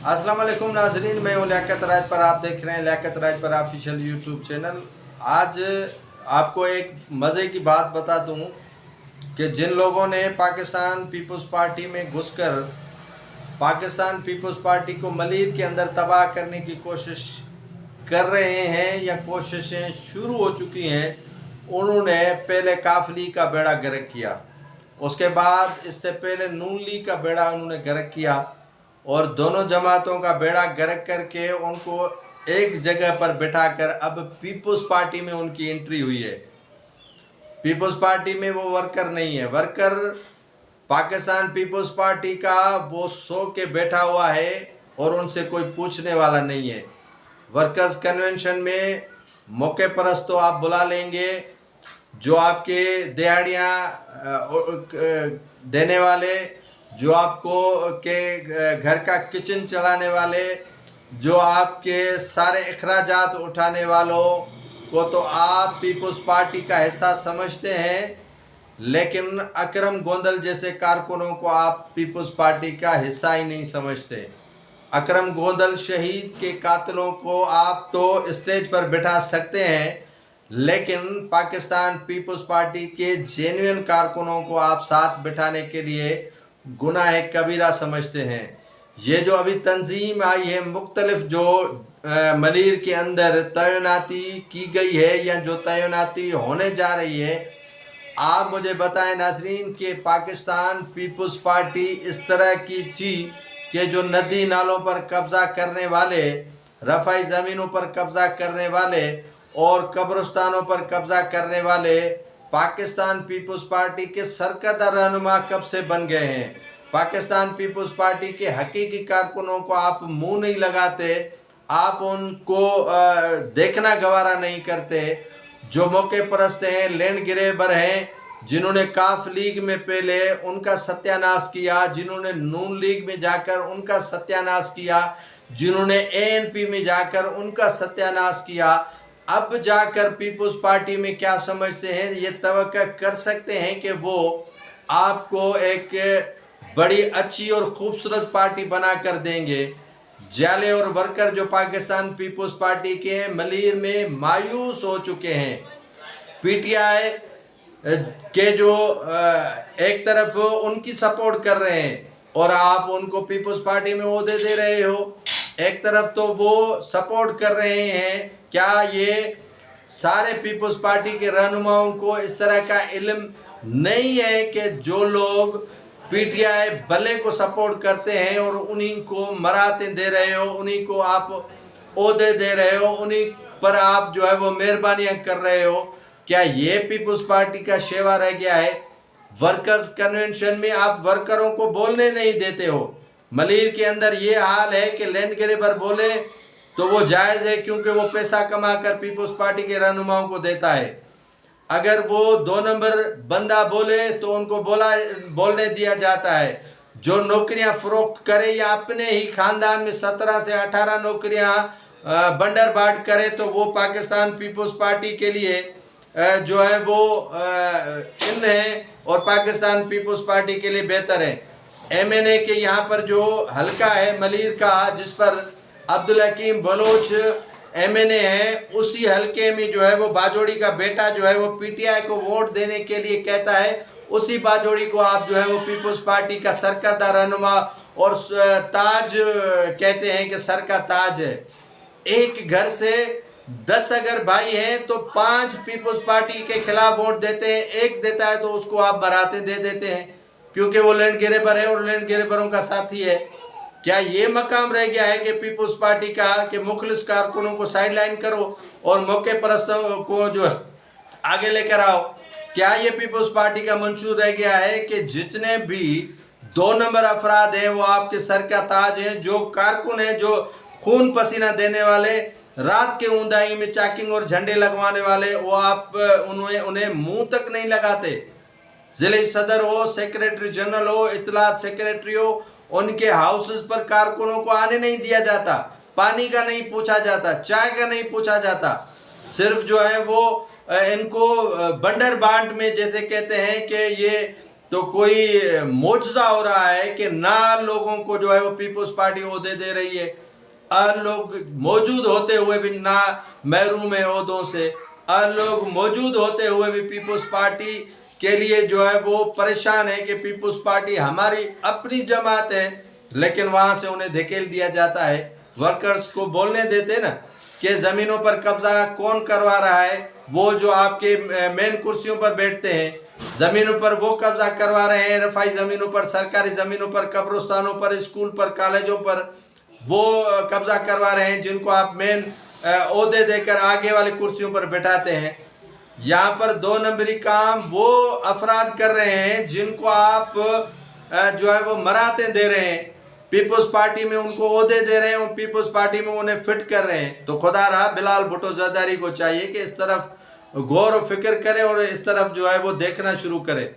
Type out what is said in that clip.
अस्सलाम वालेकुम नाजरीन, मैं हूँ लियाकत राज पर। आप देख रहे हैं लियाकत राज पर ऑफिशियल यूट्यूब चैनल। आज आपको एक मज़े की बात बता दूँ कि जिन लोगों ने पाकिस्तान पीपल्स पार्टी में घुसकर पाकिस्तान पीपल्स पार्टी को मलीर के अंदर तबाह करने की कोशिश कर रहे हैं या कोशिशें शुरू हो चुकी हैं, उन्होंने पहले काफ लीग का बेड़ा गर्क किया। उसके बाद इससे पहले नून लीग का बेड़ा उन्होंने गर्क किया और दोनों जमातों का बेड़ा गर्क करके उनको एक जगह पर बिठाकर अब पीपल्स पार्टी में उनकी एंट्री हुई है। पीपल्स पार्टी में वो वर्कर नहीं है, वर्कर पाकिस्तान पीपल्स पार्टी का वो सो के बैठा हुआ है और उनसे कोई पूछने वाला नहीं है। वर्कर्स कन्वेंशन में मौके परस्त तो आप बुला लेंगे, जो आपके दिहाड़ियाँ देने वाले, जो आपको के घर का किचन चलाने वाले, जो आपके सारे अखराजात उठाने वालों को तो आप पीपल्स पार्टी का हिस्सा समझते हैं, लेकिन अकरम गोंदल जैसे कारकुनों को आप पीपल्स पार्टी का हिस्सा ही नहीं समझते। अकरम गोंदल शहीद के कातिलों को आप तो स्टेज पर बिठा सकते हैं, लेकिन पाकिस्तान पीपल्स पार्टी के जेन्युइन कारकुनों को आप साथ बिठाने के लिए गुनाह कबीरा समझते हैं। ये जो अभी तंजीम आई है, मुख्तलिफ जो मलीर के अंदर तैनाती की गई है या जो तैनाती होने जा रही है, आप मुझे बताएं नाजरीन कि पाकिस्तान पीपल्स पार्टी इस तरह की थी कि जो नदी नालों पर कब्ज़ा करने वाले, रफ़ाई ज़मीनों पर कब्ज़ा करने वाले और कब्रिस्तानों पर कब्ज़ा करने वाले पाकिस्तान पीपल्स पार्टी के सरकर्दा रहनुमा कब से बन गए हैं। पाकिस्तान पीपल्स पार्टी के हकीकी कारकुनों को आप मुंह नहीं लगाते, आप उनको देखना गवारा नहीं करते। जो मौके परस्त हैं, लैंड ग्रैबर हैं, जिन्होंने काफ लीग में पहले उनका सत्यानाश किया, जिन्होंने नून लीग में जाकर उनका सत्यानाश किया, जिन्होंने एएनपी में जाकर उनका सत्यानाश किया, अब जाकर पीपल्स पार्टी में क्या समझते हैं, ये तवक्का कर सकते हैं कि वो आपको एक बड़ी अच्छी और ख़ूबसूरत पार्टी बना कर देंगे। जाले और वर्कर जो पाकिस्तान पीपल्स पार्टी के मलीर में मायूस हो चुके हैं। पीटीआई के जो एक तरफ उनकी सपोर्ट कर रहे हैं और आप उनको पीपल्स पार्टी में ओहदे दे रहे हो, एक तरफ तो वो सपोर्ट कर रहे हैं। क्या ये सारे पीपल्स पार्टी के रहनुमाओं को इस तरह का इल्म नहीं है कि जो लोग पीटीआई भले को सपोर्ट करते हैं और उन्हीं को मराते दे रहे हो, उन्हीं को आप ओहदे दे रहे हो, उन्हीं पर आप जो है वो मेहरबानियां कर रहे हो, क्या ये पीपल्स पार्टी का शेवा रह गया है? वर्कर्स कन्वेंशन में आप वर्करों को बोलने नहीं देते हो। मलीर के अंदर ये हाल है कि लैंड ग्रैबर बोले तो वो जायज़ है, क्योंकि वो पैसा कमा कर पीपल्स पार्टी के रहनुमाओं को देता है। अगर वो 2 नंबर बंदा बोले तो उनको बोलने दिया जाता है। जो नौकरियां फ़रोख्त करे या अपने ही ख़ानदान में 17 से 18 नौकरियां बंडर बाट करे तो वो पाकिस्तान पीपल्स पार्टी के लिए जो है वो इन है और पाकिस्तान पीपल्स पार्टी के लिए बेहतर है। एमएनए के यहाँ पर जो हल्का है मलीर का, जिस पर अब्दुल हकीम बलोच एमएनए है, उसी हलके में जो है वो बाजोड़ी का बेटा जो है वो पीटीआई को वोट देने के लिए कहता है। उसी बाजोड़ी को आप जो है वो पीपल्स पार्टी का सरकर्दा रहनुमा और ताज कहते हैं कि सर का ताज है। एक घर से 10 अगर भाई हैं तो 5 पीपल्स पार्टी के खिलाफ वोट देते हैं, एक देता है तो उसको आप बराते दे देते हैं, क्योंकि वो लैंड ग्रैबर है और लैंड ग्रैबरों का साथी है। क्या ये मकाम रह गया है कि पीपल्स पार्टी का कि मुखलिस कारकुनों को साइडलाइन करो और मौके परस्तों को जो आगे लेकर आओ? क्या ये पीपल्स पार्टी का मंशूर रह गया है कि जितने भी 2 नंबर अफराद हैं वो आपके सर का ताज हैं, जो कारकुन हैं, जो खून पसीना देने वाले, रात के ऊंदाई में चैकिंग और झंडे लगवाने वाले, वो आप उन्हें मुंह तक नहीं लगाते। ज़िले सदर हो, सेक्रेटरी जनरल हो, इत्तलात सेक्रेटरी हो, उनके हाउसेस पर कारकुनों को आने नहीं दिया जाता, पानी का नहीं पूछा जाता, चाय का नहीं पूछा जाता। सिर्फ जो है वो इनको बंडर बांट में जैसे कहते हैं कि ये تو کوئی معجزہ ہو رہا ہے کہ نہ لوگوں کو جو ہے وہ پیپلز پارٹی عہدے دے رہی ہے، لوگ موجود ہوتے ہوئے بھی نہ محروم ہیں عہدوں سے، لوگ موجود ہوتے ہوئے بھی پیپلز پارٹی کے لیے جو ہے وہ پریشان ہے کہ پیپلز پارٹی ہماری اپنی جماعت ہے، لیکن وہاں سے انہیں دھکیل دیا جاتا ہے۔ ورکرز کو بولنے دیتے نا کہ زمینوں پر قبضہ کون کروا رہا ہے، وہ جو آپ کے مین کرسیوں پر بیٹھتے ہیں، زمینوں پر وہ قبضہ کروا رہے ہیں، رفائی زمینوں پر، سرکاری زمینوں پر، قبرستانوں پر، اسکول پر، کالجوں پر وہ قبضہ کروا رہے ہیں جن کو آپ مین عہدے دے کر آگے والی کرسیوں پر بٹھاتے ہیں۔ یہاں پر 2 نمبری کام وہ افراد کر رہے ہیں جن کو آپ جو ہے وہ مراتیں دے رہے ہیں، پیپلز پارٹی میں ان کو عہدے دے رہے ہیں، اور پیپلز پارٹی میں انہیں فٹ کر رہے ہیں۔ تو خدا رہا بلال بھٹو زرداری کو چاہیے کہ اس طرف غور و فکر کرے اور اس طرف جو ہے وہ دیکھنا شروع کرے۔